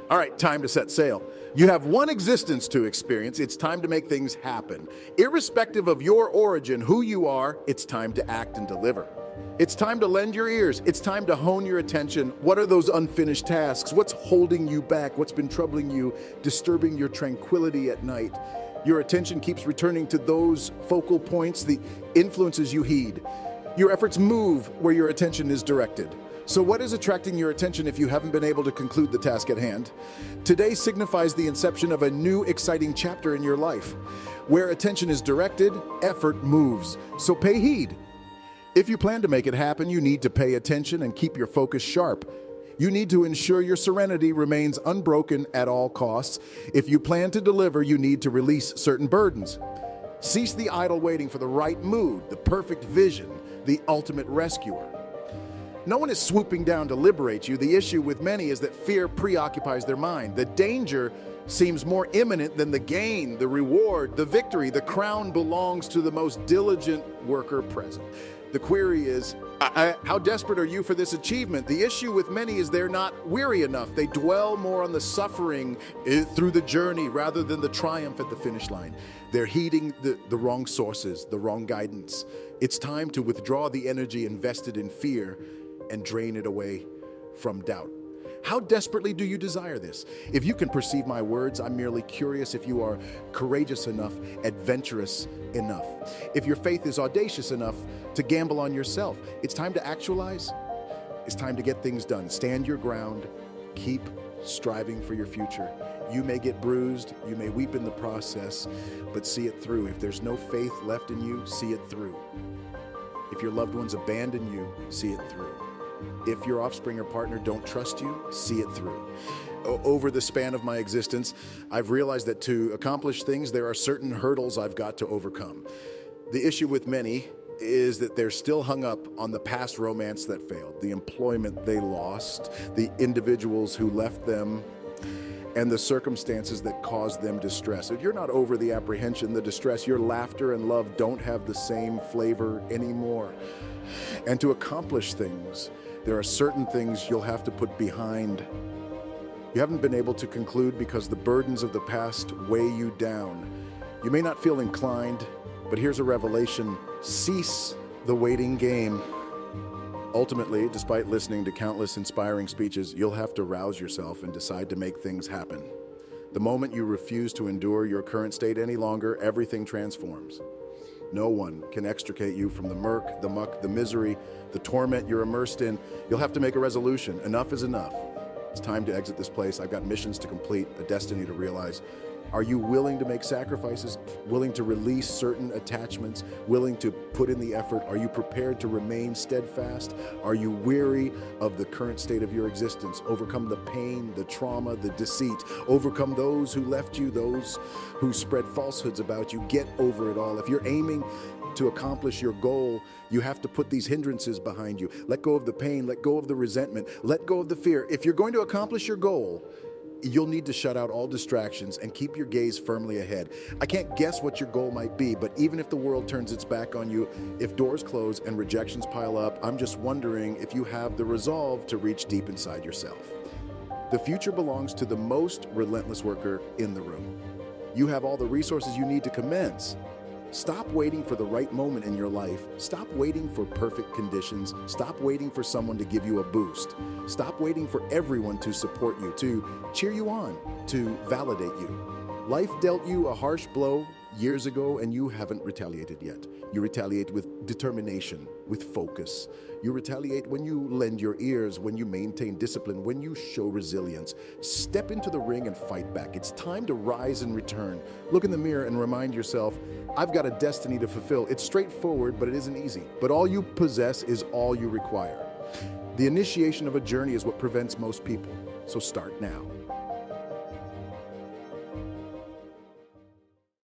All right, time to set sail. You have one existence to experience. It's time to make things happen. Irrespective of your origin, who you are, it's time to act and deliver. It's time to lend your ears. It's time to hone your attention. What are those unfinished tasks? What's holding you back? What's been troubling you, disturbing your tranquility at night? Your attention keeps returning to those focal points, the influences you heed. Your efforts move where your attention is directed. So what is attracting your attention if you haven't been able to conclude the task at hand? Today signifies the inception of a new exciting chapter in your life. Where attention is directed, effort moves. So pay heed. If you plan to make it happen, you need to pay attention and keep your focus sharp. You need to ensure your serenity remains unbroken at all costs. If you plan to deliver, you need to release certain burdens. Cease the idle waiting for the right mood, the perfect vision, the ultimate rescuer. No one is swooping down to liberate you. The issue with many is that fear preoccupies their mind. The danger seems more imminent than the gain, the reward, the victory. The crown belongs to the most diligent worker present. The query is, how desperate are you for this achievement? The issue with many is they're not weary enough. They dwell more on the suffering through the journey rather than the triumph at the finish line. They're heeding the wrong sources, the wrong guidance. It's time to withdraw the energy invested in fear and drain it away from doubt. How desperately do you desire this? If you can perceive my words, I'm merely curious if you are courageous enough, adventurous enough. If your faith is audacious enough to gamble on yourself, it's time to actualize. It's time to get things done. Stand your ground. Keep striving for your future. You may get bruised, you may weep in the process, but see it through. If there's no faith left in you, see it through. If your loved ones abandon you, see it through. If your offspring or partner don't trust you, see it through. Over the span of my existence, I've realized that to accomplish things, there are certain hurdles I've got to overcome. The issue with many is that they're still hung up on the past romance that failed, the employment they lost, the individuals who left them, and the circumstances that caused them distress. If you're not over the apprehension, the distress, your laughter and love don't have the same flavor anymore. And to accomplish things, there are certain things you'll have to put behind. You haven't been able to conclude because the burdens of the past weigh you down. You may not feel inclined, but here's a revelation. Cease the waiting game. Ultimately, despite listening to countless inspiring speeches, you'll have to rouse yourself and decide to make things happen. The moment you refuse to endure your current state any longer, everything transforms. No one can extricate you from the murk, the muck, the misery, the torment you're immersed in. You'll have to make a resolution. Enough is enough. It's time to exit this place. I've got missions to complete, a destiny to realize. Are you willing to make sacrifices, willing to release certain attachments, willing to put in the effort? Are you prepared to remain steadfast? Are you weary of the current state of your existence? Overcome the pain, the trauma, the deceit. Overcome those who left you, those who spread falsehoods about you. Get over it all. If you're aiming to accomplish your goal, you have to put these hindrances behind you. Let go of the pain, let go of the resentment, let go of the fear. If you're going to accomplish your goal, you'll need to shut out all distractions and keep your gaze firmly ahead. I can't guess what your goal might be, but even if the world turns its back on you, if doors close and rejections pile up, I'm just wondering if you have the resolve to reach deep inside yourself. The future belongs to the most relentless worker in the room. You have all the resources you need to commence. Stop waiting for the right moment in your life. Stop waiting for perfect conditions. Stop waiting for someone to give you a boost. Stop waiting for everyone to support you, to cheer you on, to validate you. Life dealt you a harsh blow years ago and you haven't retaliated yet. You retaliate with determination, with focus. You retaliate when you lend your ears, when you maintain discipline, when you show resilience. Step into the ring and fight back. It's time to rise and return. Look in the mirror and remind yourself, I've got a destiny to fulfill. It's straightforward, but it isn't easy. But all you possess is all you require. The initiation of a journey is what prevents most people. So start now.